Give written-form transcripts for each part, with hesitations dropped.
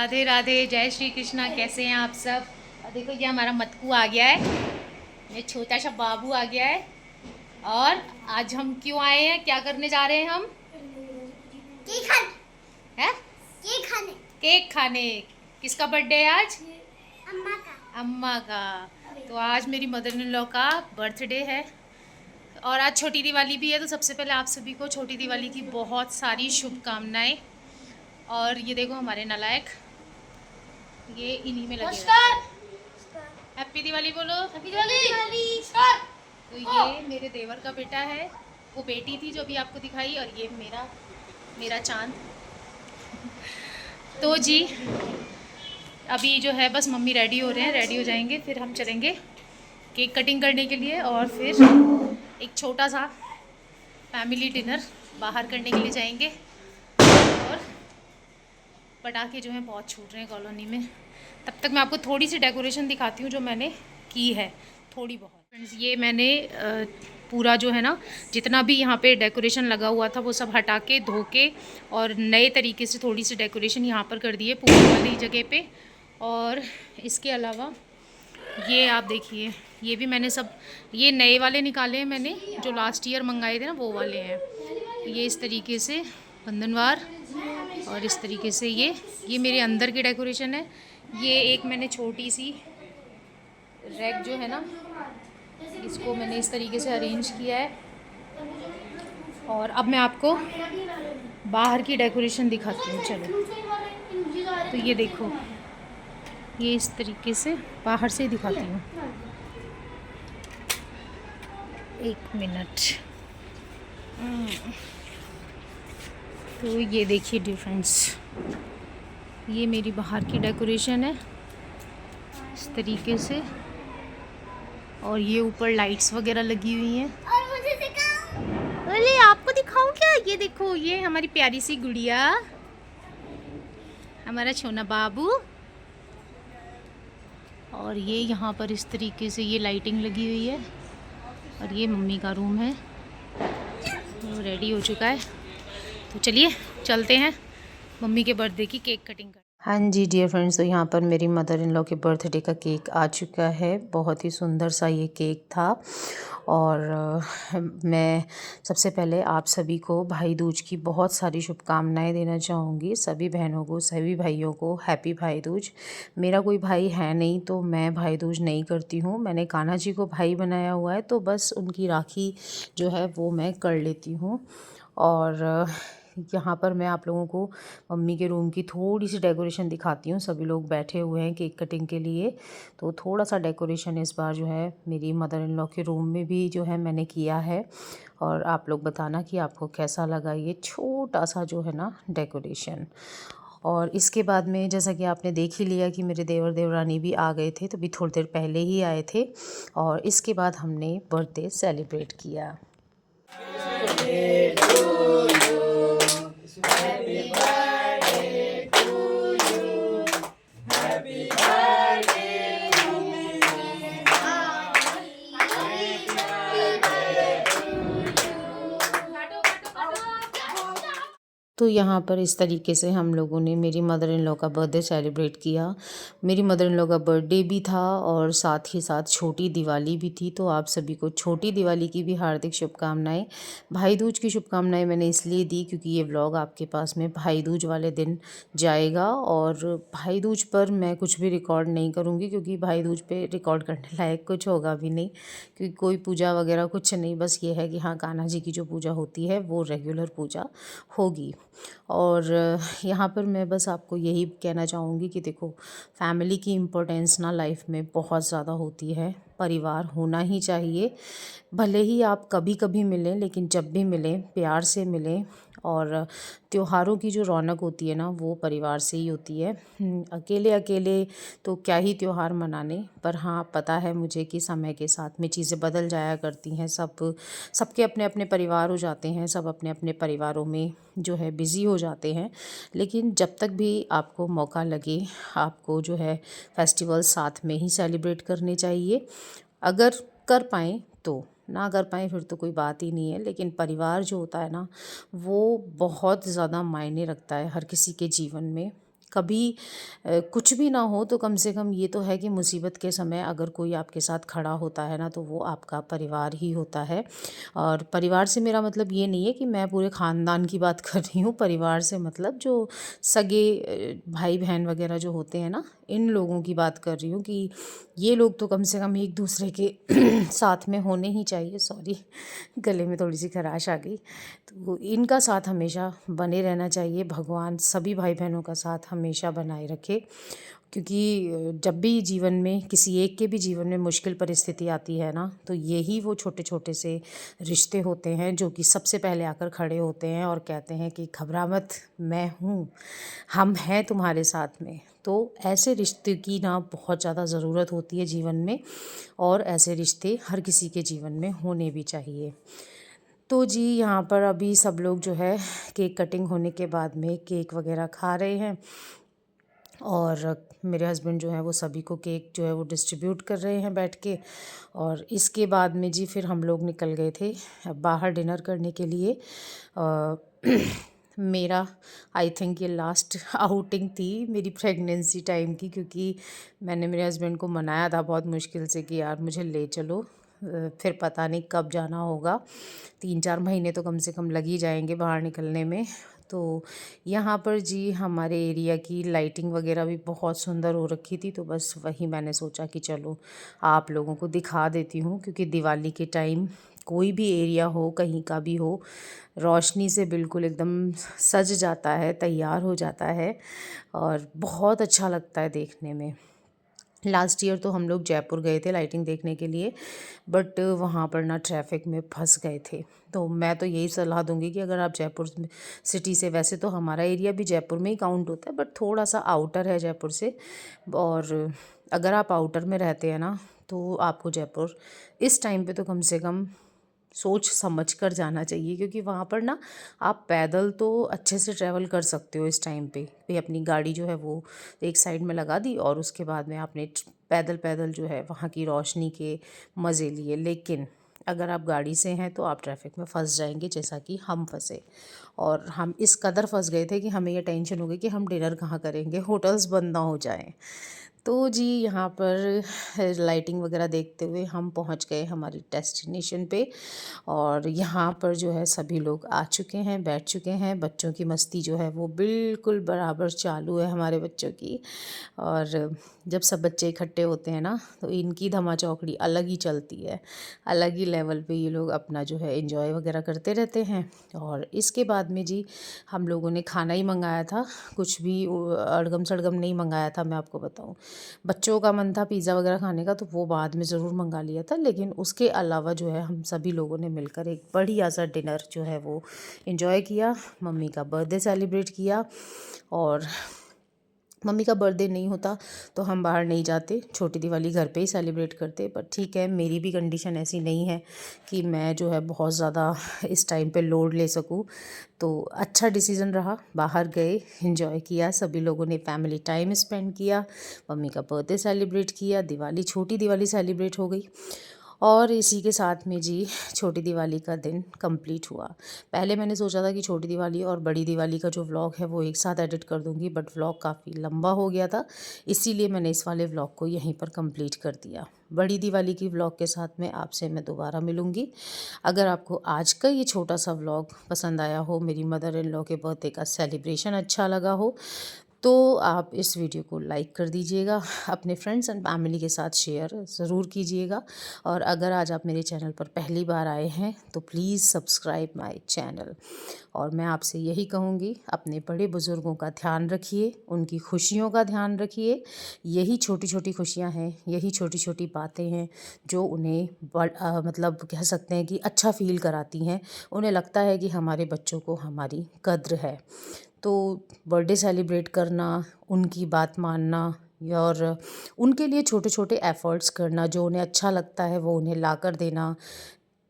राधे राधे, जय श्री कृष्णा। कैसे हैं आप सब? और देखो ये हमारा मटकू आ गया है, ये छोटा सा बाबू आ गया है। और आज हम क्यों आए हैं, क्या करने जा रहे हैं हम? केक खाने। हैं? केक खाने। केक खाने। किसका बर्थडे है आज? अम्मा का। अम्मा का। तो आज मेरी मदर इन लॉ का बर्थडे है और आज छोटी दिवाली भी है। तो सबसे पहले आप सभी को छोटी दिवाली की बहुत सारी शुभकामनाएं। और ये देखो हमारे नालायक, ये इन्हीं में लगे रहते हैं। हैप्पी दिवाली बोलो। हैप्पी दिवाली। तो ये मेरे देवर का बेटा है, वो बेटी थी जो अभी आपको दिखाई, और ये मेरा मेरा चांद। तो जी अभी जो है बस मम्मी रेडी हो रहे हैं, रेडी हो जाएंगे फिर हम चलेंगे केक कटिंग करने के लिए, और फिर एक छोटा सा फैमिली डिनर बाहर करने के लिए जाएंगे। और पटाखे जो हैं बहुत छूट रहे हैं कॉलोनी में। तब तक मैं आपको थोड़ी सी डेकोरेशन दिखाती हूँ जो मैंने की है, थोड़ी बहुत। फ्रेंड्स ये मैंने पूरा जो है ना, जितना भी यहाँ पे डेकोरेशन लगा हुआ था वो सब हटा के धो के और नए तरीके से थोड़ी सी डेकोरेशन यहाँ पर कर दी है पूरी वाली जगह पे। और इसके अलावा ये आप देखिए, ये भी मैंने सब ये नए वाले निकाले हैं मैंने, जो लास्ट ईयर मंगाए थे ना वो वाले हैं। ये इस तरीके से बंधनवार, और इस तरीके से ये मेरे अंदर की डेकोरेशन है। ये एक मैंने छोटी सी रैक जो है ना, इसको मैंने इस तरीके से अरेंज किया है। और अब मैं आपको बाहर की डेकोरेशन दिखाती हूँ, चलो। तो ये देखो, ये इस तरीके से बाहर से दिखाती हूँ, एक मिनट। तो ये देखिए डिफरेंस, ये मेरी बाहर की डेकोरेशन है इस तरीके से, और ये ऊपर लाइट्स वगैरह लगी हुई हैं। और मुझे दिखाओ। अरे आपको दिखाऊं क्या? ये देखो, ये हमारी प्यारी सी गुड़िया, हमारा छोना बाबू। और ये यहाँ पर इस तरीके से ये लाइटिंग लगी हुई है, और ये मम्मी का रूम है, वो रेडी हो चुका है। तो चलिए चलते हैं मम्मी के बर्थडे की केक कटिंग कर। हाँ जी डियर फ्रेंड्स, तो यहाँ पर मेरी मदर इन लॉ के बर्थडे का केक आ चुका है। बहुत ही सुंदर सा ये केक था। और मैं सबसे पहले आप सभी को भाई दूज की बहुत सारी शुभकामनाएं देना चाहूँगी। सभी बहनों को, सभी भाइयों को हैप्पी भाई दूज। मेरा कोई भाई है नहीं तो मैं भाई दूज नहीं करती हूँ। मैंने कान्हा जी को भाई बनाया हुआ है, तो बस उनकी राखी जो है वो मैं कर लेती हूँ। और यहाँ पर मैं आप लोगों को मम्मी के रूम की थोड़ी सी डेकोरेशन दिखाती हूँ। सभी लोग बैठे हुए हैं केक कटिंग के लिए, तो थोड़ा सा डेकोरेशन इस बार जो है मेरी मदर इन लॉ के रूम में भी जो है मैंने किया है। और आप लोग बताना कि आपको कैसा लगा ये छोटा सा जो है ना डेकोरेशन। और इसके बाद में जैसा कि आपने देख ही लिया कि मेरे देवर देवरानी भी आ गए थे, तो भी थोड़ी देर पहले ही आए थे। और इसके बाद हमने बर्थडे सेलिब्रेट किया। तो यहाँ पर इस तरीके से हम लोगों ने मेरी मदर इन लॉ का बर्थडे सेलिब्रेट किया। मेरी मदर इन लॉ का बर्थडे भी था और साथ ही साथ छोटी दिवाली भी थी। तो आप सभी को छोटी दिवाली की भी हार्दिक शुभकामनाएं। भाई दूज की शुभकामनाएं मैंने इसलिए दी क्योंकि ये व्लॉग आपके पास में भाई दूज वाले दिन जाएगा, और भाई दूज पर मैं कुछ भी रिकॉर्ड नहीं करूँगी क्योंकि भाई दूज पे रिकॉर्ड करने लायक कुछ होगा भी नहीं, क्योंकि कोई पूजा वगैरह कुछ नहीं। बस ये है कि हाँ, कान्हा जी की जो पूजा होती है वो रेगुलर पूजा होगी। और यहाँ पर मैं बस आपको यही कहना चाहूँगी कि देखो, फैमिली की इम्पोर्टेंस ना लाइफ में बहुत ज़्यादा होती है। परिवार होना ही चाहिए। भले ही आप कभी कभी मिलें, लेकिन जब भी मिलें प्यार से मिलें। और त्योहारों की जो रौनक होती है ना, वो परिवार से ही होती है। अकेले अकेले तो क्या ही त्योहार मनाने। पर हाँ, पता है मुझे कि समय के साथ में चीज़ें बदल जाया करती हैं। सबके अपने अपने परिवार हो जाते हैं, सब अपने अपने परिवारों में जो है बिज़ी हो जाते हैं। लेकिन जब तक भी आपको मौका लगे, आपको जो है फेस्टिवल साथ में ही सेलिब्रेट करने चाहिए। अगर कर पाएँ तो, ना कर पाएँ फिर तो कोई बात ही नहीं है। लेकिन परिवार जो होता है ना, वो बहुत ज़्यादा मायने रखता है हर किसी के जीवन में। कभी कुछ भी ना हो तो कम से कम ये तो है कि मुसीबत के समय अगर कोई आपके साथ खड़ा होता है ना, तो वो आपका परिवार ही होता है। और परिवार से मेरा मतलब ये नहीं है कि मैं पूरे ख़ानदान की बात कर रही हूँ, परिवार से मतलब जो सगे भाई बहन वगैरह जो होते हैं ना, इन लोगों की बात कर रही हूँ कि ये लोग तो कम से कम एक दूसरे के साथ में होने ही चाहिए। सॉरी, गले में थोड़ी सी खराश आ गई। तो इनका साथ हमेशा बने रहना चाहिए। भगवान सभी भाई बहनों का साथ हमेशा बनाए रखे, क्योंकि जब भी जीवन में किसी एक के भी जीवन में मुश्किल परिस्थिति आती है ना, तो यही वो छोटे छोटे से रिश्ते होते हैं जो कि सबसे पहले आकर खड़े होते हैं और कहते हैं कि घबरा मत, मैं हूँ, हम हैं तुम्हारे साथ में। तो ऐसे रिश्ते की ना बहुत ज़्यादा ज़रूरत होती है जीवन में, और ऐसे रिश्ते हर किसी के जीवन में होने भी चाहिए। तो जी यहाँ पर अभी सब लोग जो है केक कटिंग होने के बाद में केक वगैरह खा रहे हैं, और मेरे हस्बैंड जो है वो सभी को केक जो है वो डिस्ट्रीब्यूट कर रहे हैं बैठ के। और इसके बाद में जी फिर हम लोग निकल गए थे बाहर डिनर करने के लिए। मेरा आई थिंक ये लास्ट आउटिंग थी मेरी प्रेगनेंसी टाइम की, क्योंकि मैंने मेरे हस्बैंड को मनाया था बहुत मुश्किल से कि यार मुझे ले चलो, फिर पता नहीं कब जाना होगा, 3-4 महीने तो कम से कम लग ही जाएंगे बाहर निकलने में। तो यहाँ पर जी हमारे एरिया की लाइटिंग वगैरह भी बहुत सुंदर हो रखी थी, तो बस वही मैंने सोचा कि चलो आप लोगों को दिखा देती हूँ, क्योंकि दिवाली के टाइम कोई भी एरिया हो, कहीं का भी हो, रोशनी से बिल्कुल एकदम सज जाता है, तैयार हो जाता है, और बहुत अच्छा लगता है देखने में। लास्ट ईयर तो हम लोग जयपुर गए थे लाइटिंग देखने के लिए, बट वहाँ पर ना ट्रैफिक में फंस गए थे। तो मैं तो यही सलाह दूंगी कि अगर आप जयपुर सिटी से, वैसे तो हमारा एरिया भी जयपुर में ही काउंट होता है, बट थोड़ा सा आउटर है जयपुर से, और अगर आप आउटर में रहते हैं ना, तो आपको जयपुर इस टाइम पे तो कम से कम सोच समझ कर जाना चाहिए, क्योंकि वहाँ पर ना आप पैदल तो अच्छे से ट्रैवल कर सकते हो इस टाइम पे। भाई अपनी गाड़ी जो है वो एक साइड में लगा दी, और उसके बाद में आपने पैदल पैदल जो है वहाँ की रोशनी के मज़े लिए। लेकिन अगर आप गाड़ी से हैं तो आप ट्रैफिक में फंस जाएंगे, जैसा कि हम फंसे। और हम इस कदर फंस गए थे कि हमें ये टेंशन हो गई कि हम डिनर कहाँ करेंगे, होटल्स बंद ना हो जाएं। तो जी यहाँ पर लाइटिंग वगैरह देखते हुए हम पहुँच गए हमारी डेस्टिनेशन पे, और यहाँ पर जो है सभी लोग आ चुके हैं, बैठ चुके हैं। बच्चों की मस्ती जो है वो बिल्कुल बराबर चालू है हमारे बच्चों की। और जब सब बच्चे इकट्ठे होते हैं ना, तो इनकी धमा चौकड़ी अलग ही चलती है, अलग ही लेवल पे ये लोग अपना जो है एंजॉय वगैरह करते रहते हैं। और इसके बाद में जी हम लोगों ने खाना ही मंगाया था, कुछ भी अड़गम सड़गम नहीं मंगाया था। मैं आपको बताऊं, बच्चों का मन था पिज़्ज़ा वगैरह खाने का, तो वो बाद में ज़रूर मंगा लिया था, लेकिन उसके अलावा जो है हम सभी लोगों ने मिलकर एक बढ़िया सा डिनर जो है वो एंजॉय किया। मम्मी का बर्थडे सेलिब्रेट किया, और मम्मी का बर्थडे नहीं होता तो हम बाहर नहीं जाते, छोटी दिवाली घर पे ही सेलिब्रेट करते। पर ठीक है, मेरी भी कंडीशन ऐसी नहीं है कि मैं जो है बहुत ज़्यादा इस टाइम पे लोड ले सकूं। तो अच्छा डिसीज़न रहा, बाहर गए, एंजॉय किया, सभी लोगों ने फैमिली टाइम स्पेंड किया, मम्मी का बर्थडे सेलिब्रेट किया, दिवाली, छोटी दिवाली सेलिब्रेट हो गई। और इसी के साथ में जी छोटी दिवाली का दिन कंप्लीट हुआ। पहले मैंने सोचा था कि छोटी दिवाली और बड़ी दिवाली का जो व्लॉग है वो एक साथ एडिट कर दूंगी, बट व्लॉग काफ़ी लंबा हो गया था, इसीलिए मैंने इस वाले व्लॉग को यहीं पर कंप्लीट कर दिया। बड़ी दिवाली की व्लॉग के साथ में आपसे मैं दोबारा मिलूँगी। अगर आपको आज का ये छोटा सा व्लॉग पसंद आया हो, मेरी मदर इन लॉ के बर्थडे का सेलिब्रेशन अच्छा लगा हो, तो आप इस वीडियो को लाइक कर दीजिएगा, अपने फ्रेंड्स एंड फैमिली के साथ शेयर ज़रूर कीजिएगा। और अगर आज आप मेरे चैनल पर पहली बार आए हैं तो प्लीज़ सब्सक्राइब माय चैनल। और मैं आपसे यही कहूँगी, अपने बड़े बुज़ुर्गों का ध्यान रखिए, उनकी खुशियों का ध्यान रखिए। यही छोटी छोटी खुशियाँ हैं, यही छोटी छोटी बातें हैं जो उन्हें मतलब कह सकते हैं कि अच्छा फ़ील कराती हैं। उन्हें लगता है कि हमारे बच्चों को हमारी कद्र है। तो बर्थडे सेलिब्रेट करना, उनकी बात मानना, और उनके लिए छोटे छोटे एफ़र्ट्स करना, जो उन्हें अच्छा लगता है वो उन्हें ला कर देना,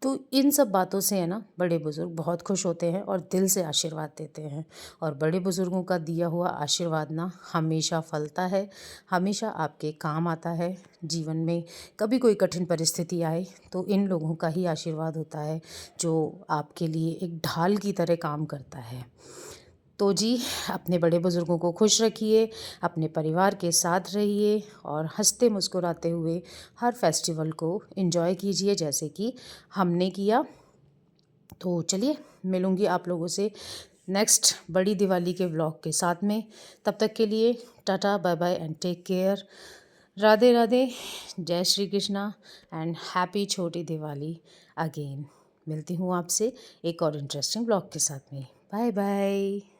तो इन सब बातों से है ना बड़े बुज़ुर्ग बहुत खुश होते हैं और दिल से आशीर्वाद देते हैं। और बड़े बुज़ुर्गों का दिया हुआ आशीर्वाद ना हमेशा फलता है, हमेशा आपके काम आता है। जीवन में कभी कोई कठिन परिस्थिति आए तो इन लोगों का ही आशीर्वाद होता है, जो आपके लिए एक ढाल की तरह काम करता है। तो जी अपने बड़े बुज़ुर्गों को खुश रखिए, अपने परिवार के साथ रहिए और हंसते मुस्कुराते हुए हर फेस्टिवल को एंजॉय कीजिए जैसे कि हमने किया। तो चलिए मिलूँगी आप लोगों से नेक्स्ट बड़ी दिवाली के व्लॉग के साथ में। तब तक के लिए tata bye bye and take care. Radhe Radhe, जय श्री कृष्णा एंड हैप्पी छोटी दिवाली अगेन। मिलती हूँ आपसे एक और इंटरेस्टिंग व्लॉग के साथ में। Bye bye.